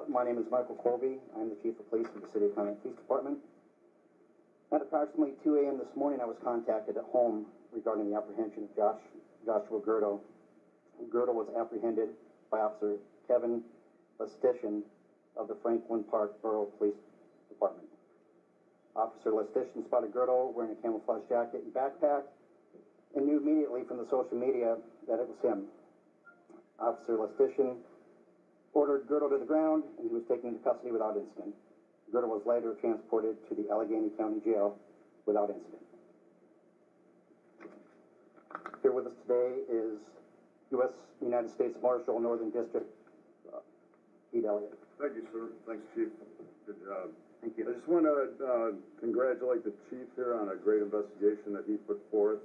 My name is Michael Colby. I'm the Chief of Police for the City of Conneaut Police Department. At approximately 2 a.m. this morning, I was contacted at home regarding the apprehension of Joshua Gurto. Gurto was apprehended by Officer Kevin Lestitian of the Franklin Park Borough Police Department. Officer Lestitian spotted Gurto wearing a camouflage jacket and backpack and knew immediately from the social media that it was him. Officer Lestitian ordered Gurto to the ground, and he was taken into custody without incident. Gurto was later transported to the Allegheny County Jail without incident. Here with us today is United States Marshal, Northern District, Pete Elliott. Thank you, sir. Thanks, Chief. Good job. Thank you. I just want to congratulate the Chief here on a great investigation that he put forth.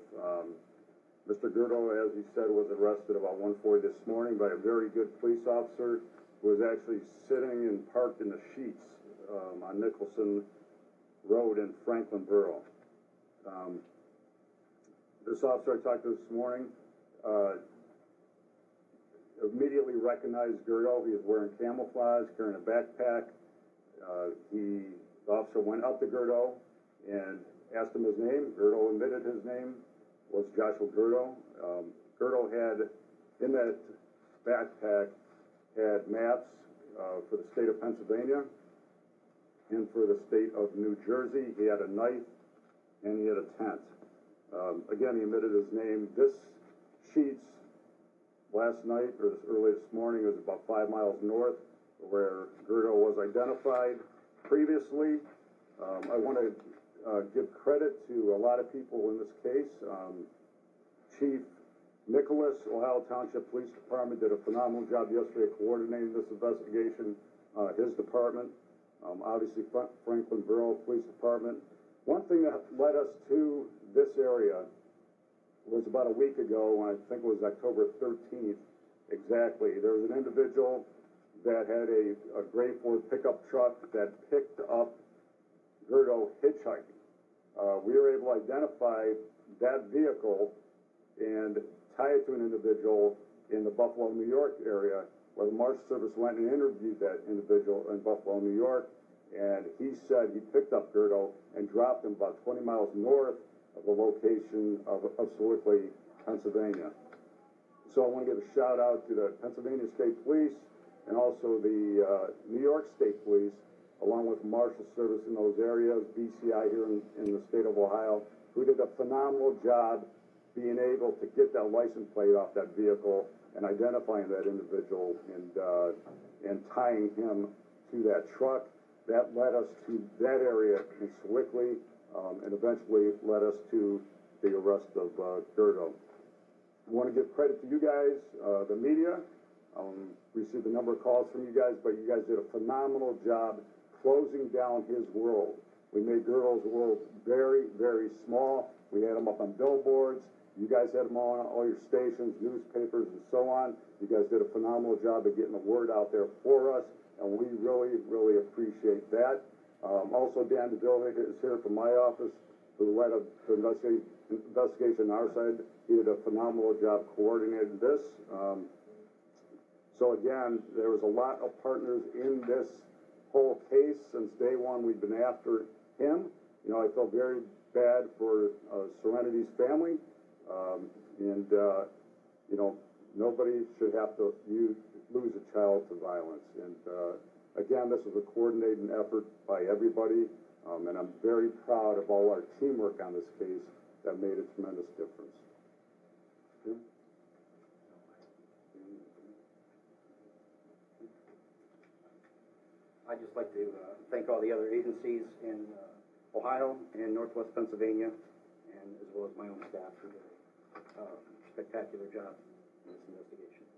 Mr. Gurto, as he said, was arrested about 1:40 this morning by a very good police officer who was actually sitting and parked in the sheets on Nicholson Road in Franklin Borough. This officer I talked to this morning immediately recognized Gurto. He was wearing camouflage, carrying a backpack. The officer went up to Gurto and asked him his name. Gurto admitted his name was Joshua Gurto. Gurto had, in that backpack, had maps for the state of Pennsylvania and for the state of New Jersey. He had a knife and he had a tent. Again, he admitted his name. This sheets last night, or early this morning, was about 5 miles north where Gurto was identified previously. I want to give credit to a lot of people in this case. Chief Nicholas, Ohio Township Police Department, did a phenomenal job yesterday coordinating this investigation. His department, obviously Franklin Borough Police Department. One thing that led us to this area was about a week ago, I think it was October 13th exactly. There was an individual that had a gray Ford pickup truck that picked up Gurto hitchhiking. We were able to identify that vehicle and tie it to an individual in the Buffalo, New York area, where the Marshal Service went and interviewed that individual in Buffalo, New York, and he said he picked up Gurto and dropped him about 20 miles north of the location of Sewickley, Pennsylvania. So I want to give a shout out to the Pennsylvania State Police and also the New York State Police, along with Marshal Service in those areas, BCI here in the state of Ohio, who did a phenomenal job being able to get that license plate off that vehicle and identifying that individual and tying him to that truck. That led us to that area in Sewickley and eventually led us to the arrest of Gurto. I want to give credit to you guys, the media. Received a number of calls from you guys, but you guys did a phenomenal job closing down his world. We made Gurto's world very, very small. We had him up on billboards. You guys had him on all your stations, newspapers, and so on. You guys did a phenomenal job of getting the word out there for us, and we really, really appreciate that. Also, Dan DeVille is here from my office, who led the investigation on our side. He did a phenomenal job coordinating this. So again, there was a lot of partners in this whole case. Since day one, we've been after him. You know, I felt very bad for Serenity's family. You know, nobody should have to lose a child to violence. And again, this was a coordinated effort by everybody. And I'm very proud of all our teamwork on this case that made a tremendous difference. I'd just like to thank all the other agencies in Ohio and Northwest Pennsylvania, and as well as my own staff who did a spectacular job in this investigation.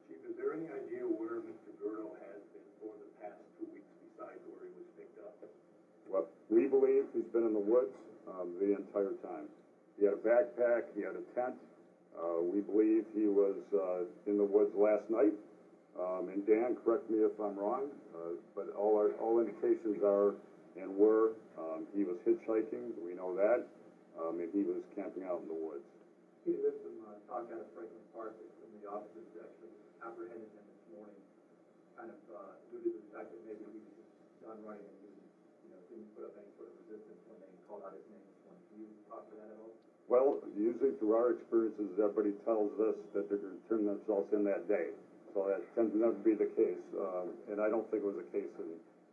Chief, is there any idea where Mr. Gurto has been for the past 2 weeks besides where he was picked up? Well, we believe he's been in the woods the entire time. He had a backpack, he had a tent. We believe he was in the woods last night. And Dan, correct me if I'm wrong, but all indications are and were he was hitchhiking, we know that, and he was camping out in the woods. There's some talk out of Franklin Park that some of the officers actually apprehended him this morning, kind of alluded to the fact that maybe he was just done running and he, you know, didn't put up any sort of resistance when they called out his name. Do you talk to that at all? Well, usually through our experiences, everybody tells us that they're going to turn themselves in that day. So that tends to never be the case. And I don't think it was the case.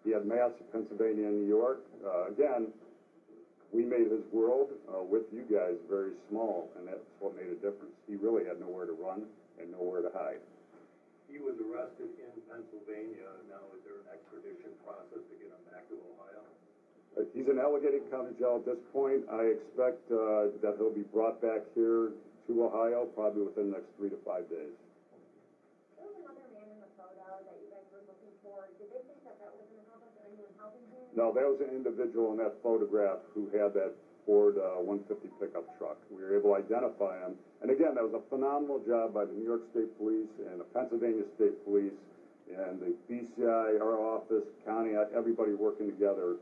He had maps of Pennsylvania and New York. Again, we made his world with you guys very small, and that's what made a difference. He really had nowhere to run and nowhere to hide. He was arrested in Pennsylvania. Now, is there an extradition process to get him back to Ohio? He's in Allegheny County Jail at this point. I expect that he'll be brought back here to Ohio probably within the next 3 to 5 days. There was another man in the photo that you guys were looking for. Did they think that was an accomplice or anyone helping him? No, that was an individual in that photograph who had that Ford 150 pickup truck. We were able to identify him. And again, that was a phenomenal job by the New York State Police and the Pennsylvania State Police and the BCI, our office, Conneaut, everybody working together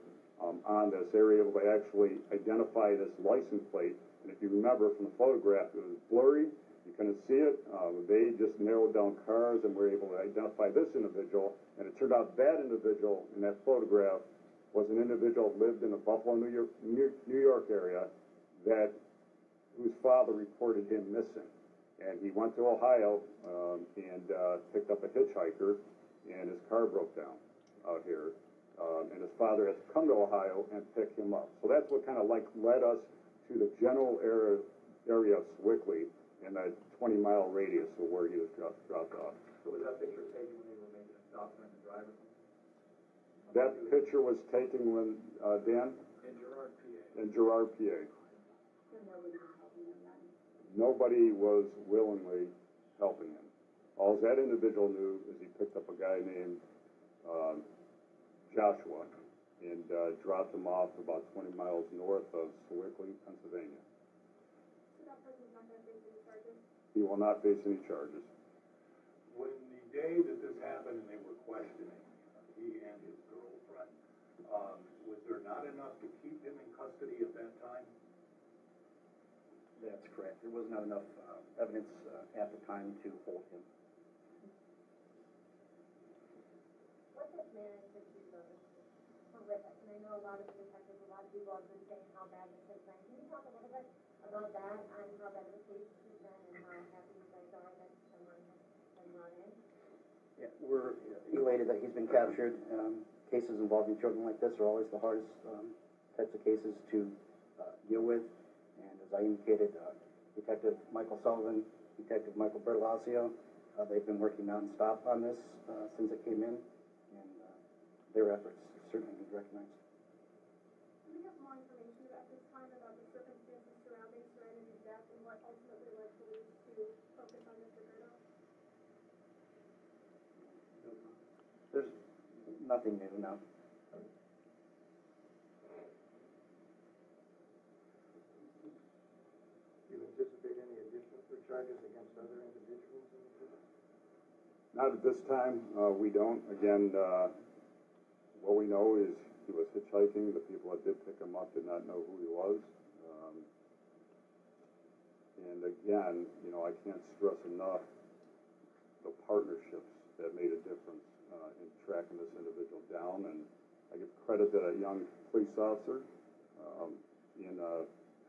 on this. They were able to actually identify this license plate. And if you remember from the photograph, it was blurry. You couldn't see it. They just narrowed down cars and were able to identify this individual. And it turned out that individual in that photograph was an individual who lived in the Buffalo, New York area whose father reported him missing. And he went to Ohio and picked up a hitchhiker, and his car broke down out here. And his father had to come to Ohio and pick him up. So that's what kind of like led us to the general area of Sewickley in that 20-mile radius of where he was dropped off. So was that picture taken when they were making a stop during the drive or something? That picture was taken when, Dan? In Girard, PA. In Girard, PA. So nobody was helping him then? Nobody was willingly helping him. All that individual knew is he picked up a guy named Joshua and dropped him off about 20 miles north of Sewickley, Pennsylvania. So that person's not going to face any charges? He will not face any charges. When the day that this happened and they were questioning he and his girlfriend, was there not enough to keep him in custody at that time? That's correct. There was not enough evidence at the time to hold him. What this man is accused of is horrific, and I know a lot of detectives, a lot of people have been saying how bad this has been. Can you talk a little bit about that, and how bad the case has been, and how happy you guys are that someone has been brought in? Yeah, we're elated that he's been captured. Cases involving children like this are always the hardest types of cases to deal with. And as I indicated, Detective Michael Sullivan, Detective Michael Bertolazio, they've been working nonstop on this since it came in, and their efforts certainly need recognized. Do we have more information about this time, about the circumstances surrounding Serenity's death, and what ultimately led police to focus on Mr. Gurto? There's nothing new, no. Do you anticipate any additional charges against other individuals in the case? Not at this time. We don't. Again, what we know is he was hitchhiking. The people that did pick him up did not know who he was. And again, I can't stress enough the partnerships that made a difference in tracking this individual down. And I give credit to a young police officer in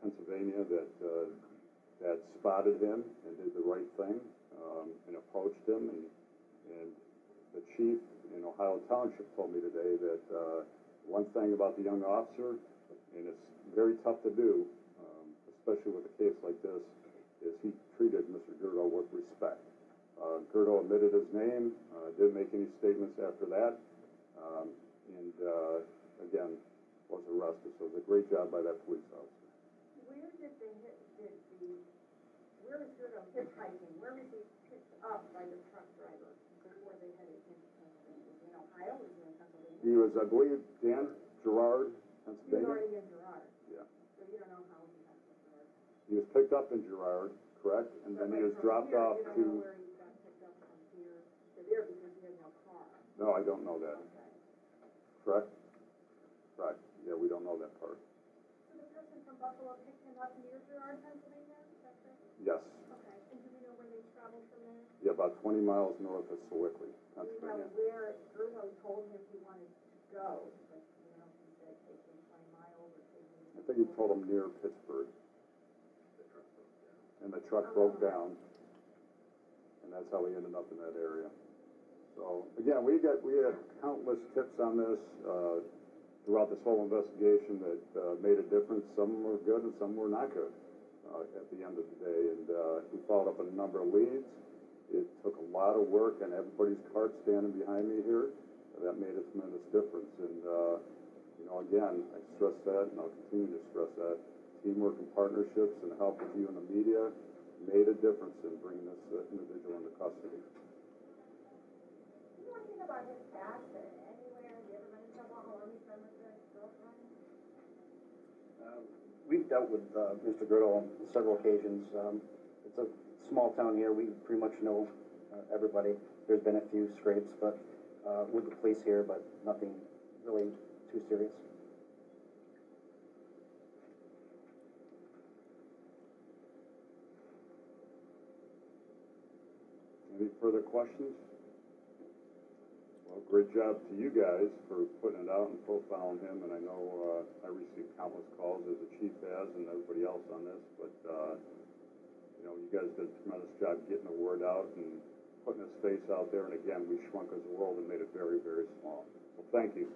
Pennsylvania that spotted him and did the right thing and approached him. And the chief in Ohio Township told me today that one thing about the young officer, and it's very tough to do, especially with a case like this, is he treated Mr. Gurto with respect. Gurto admitted his name, didn't make any statements after that, and again, was arrested. So it was a great job by that police officer. Where did where was Gurto hitchhiking? Where was he picked up by the truck driver before they headed into Pennsylvania? Was he in Ohio? Was he in Pennsylvania? He was, I believe, Dan, Girard, He was Pennsylvania. already in Girard. Yeah. So you don't know how he got to Girard. He was picked up in Girard, correct? And then he was dropped off You don't know to... where he got picked up from here to there because he had no car. No, I don't know that. Okay. Correct? Right. Yeah, we don't know that part. So the person from Buffalo picked him up near Girard, Pennsylvania? Is that correct? Yes. Okay. And do we know where they traveled from there? Yeah, about 20 miles north of Sewickley, Do you know Pennsylvania. where Gurto told him he wanted to go? Like, you know, he said, take me 20 miles or take me. I think he told him near Pittsburgh, and the truck broke down, and that's how he ended up in that area. So, again, we had countless tips on this, throughout this whole investigation that, made a difference. Some were good and some were not good, at the end of the day, and, we followed up on a number of leads. It took a lot of work on everybody's part standing behind me here. That made a tremendous difference, and, you know, again, I stress that, and I'll continue to stress that. Teamwork and partnerships and help with you and the media made a difference in bringing this individual into custody. You know anything about his past, anywhere, have you ever been in trouble, how long he's been with his girlfriend? We've dealt with Mr. Gurto on several occasions. It's a small town here. We pretty much know everybody. There's been a few scrapes, but with the police here, but nothing really too serious. Any further questions? Well, great job to you guys for putting it out and profiling him, and I know I received countless calls as the chief has and everybody else on this, but you know, you guys did a tremendous job getting the word out and putting his face out there, and again, we shrunk his world and made it very, very small. So thank you.